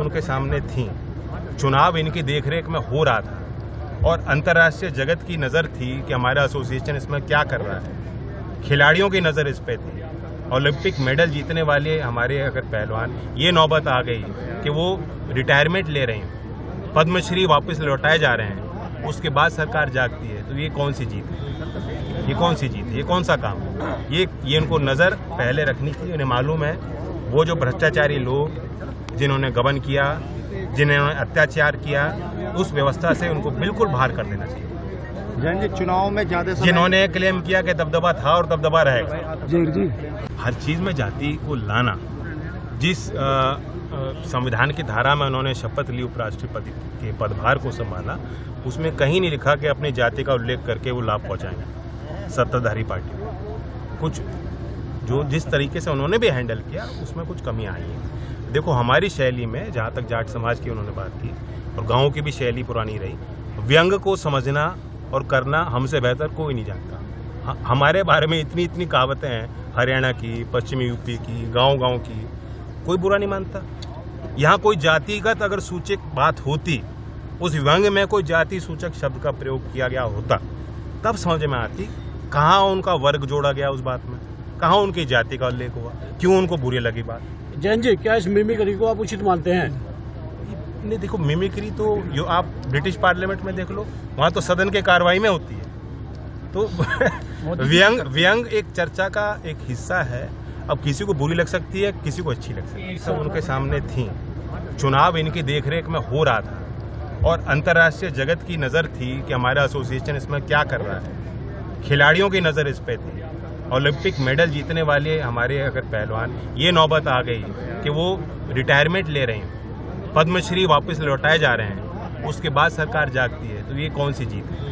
उनके सामने थी। चुनाव इनकी देखरेख में हो रहा था और अंतर्राष्ट्रीय जगत की नज़र थी कि हमारा एसोसिएशन इसमें क्या कर रहा है। खिलाड़ियों की नज़र इस पे थी। ओलंपिक मेडल जीतने वाले हमारे अगर पहलवान, ये नौबत आ गई कि वो रिटायरमेंट ले रहे हैं, पद्मश्री वापस लौटाए जा रहे हैं, उसके बाद सरकार जागती है, तो ये कौन सी जीत है? ये कौन सी जीत है? ये कौन सा काम है? ये उनको नज़र पहले रखनी चाहिए। उन्हें मालूम है वो जो भ्रष्टाचारी लोग जिन्होंने गबन किया, जिन्होंने अत्याचार किया, उस व्यवस्था से उनको बिल्कुल बाहर कर देना चाहिए। जी, चुनाव में ज्यादा जिन्होंने क्लेम किया कि दबदबा था और दबदबा रहेगा। जी हर चीज़ में जाति को लाना, जिस संविधान की धारा में उन्होंने शपथ ली उपराष्ट्रपति के पदभार को संभाला, उसमें कहीं नहीं लिखा कि अपनी जाति का उल्लेख करके वो लाभ पहुंचाएंगे सत्ताधारी पार्टी को। कुछ जो जिस तरीके से उन्होंने भी हैंडल किया, उसमें कुछ कमियां आई हैं। देखो, हमारी शैली में, जहाँ तक जाट समाज की उन्होंने बात की और गाँव की भी शैली पुरानी रही, व्यंग को समझना और करना हमसे बेहतर कोई नहीं जानता। हमारे बारे में इतनी कहावतें हैं, हरियाणा की, पश्चिमी यूपी की, गांव की, कोई बुरा नहीं मानता। यहाँ कोई जातिगत अगर सूचक बात होती, उस व्यंग में कोई जाति सूचक शब्द का प्रयोग किया गया होता, तब समझ में आती कहाँ उनका वर्ग जोड़ा गया उस बात में, कहाँ उनकी जाति का उल्लेख हुआ, क्यों उनको बुरी लगी बात। जैन जी, क्या इस मिमिक्री को आप उचित मानते हैं? नहीं, देखो, मिमिक्री तो जो आप ब्रिटिश पार्लियामेंट में देख लो, वहाँ तो सदन के कार्रवाई में होती है। तो व्यंग एक चर्चा का एक हिस्सा है। अब किसी को बुरी लग सकती है, किसी को अच्छी लग सकती है। सब उनके सामने थी। चुनाव इनकी देखरेख में हो रहा था और अंतर्राष्ट्रीय जगत की नज़र थी कि हमारा एसोसिएशन इसमें क्या कर रहा है। खिलाड़ियों की नज़र इस पे थी। ओलंपिक मेडल जीतने वाले हमारे अगर पहलवान, ये नौबत आ गई कि वो रिटायरमेंट ले रहे हैं, पद्मश्री वापस लौटाए जा रहे हैं, उसके बाद सरकार जागती है, तो ये कौन सी जीत है?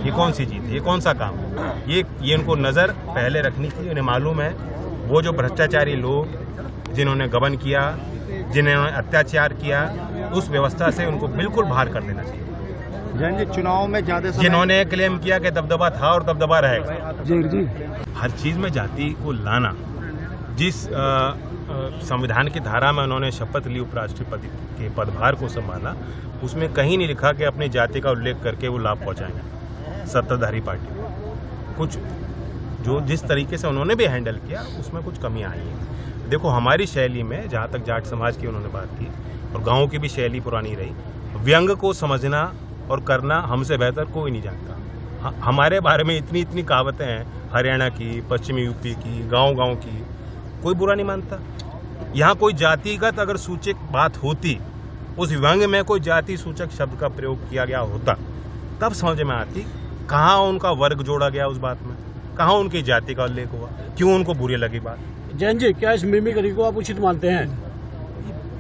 ये कौन सी जीत है? ये कौन सा काम है? ये उनको नज़र पहले रखनी चाहिए। उन्हें मालूम है वो जो भ्रष्टाचारी लोग जिन्होंने गबन किया, जिन्होंने अत्याचार किया, उस व्यवस्था से उनको बिल्कुल बाहर कर देना चाहिए। जी, चुनाव में ज्यादा जिन्होंने क्लेम किया कि दबदबा था और दबदबा रहेगा। जी हर चीज़ में जाति को लाना, जिस संविधान की धारा में उन्होंने शपथ ली उपराष्ट्रपति के पदभार को संभाला, उसमें कहीं नहीं लिखा कि अपनी जाति का उल्लेख करके वो लाभ पहुंचाएंगे सत्ताधारी पार्टी को। कुछ जो जिस तरीके से उन्होंने भी हैंडल किया, उसमें कुछ कमियां आई हैं। देखो, हमारी शैली में, जहाँ तक जाट समाज की उन्होंने बात की और गाँव की भी शैली पुरानी रही, व्यंग को समझना और करना हमसे बेहतर कोई नहीं जानता। हमारे बारे में इतनी कहावतें हैं, हरियाणा की, पश्चिमी यूपी की, गाँव की, कोई बुरा नहीं मानता। यहाँ कोई जातिगत अगर सूचक बात होती, उस व्यंग में कोई जाति सूचक शब्द का प्रयोग किया गया होता, तब समझ में आती कहाँ उनका वर्ग जोड़ा गया उस बात में, कहाँ उनकी जाति का उल्लेख हुआ, क्यों उनको बुरी लगी बात। जैन जी, क्या इस मिमिक्री को आप उचित मानते हैं?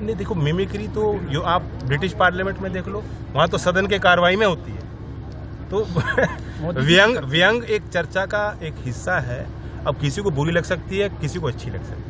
नहीं, देखो, मिमिक्री तो जो आप ब्रिटिश पार्लियामेंट में देख लो, वहाँ तो सदन के कार्रवाई में होती है। तो व्यंग एक चर्चा का एक हिस्सा है। अब किसी को बुरी लग सकती है, किसी को अच्छी लग सकती है।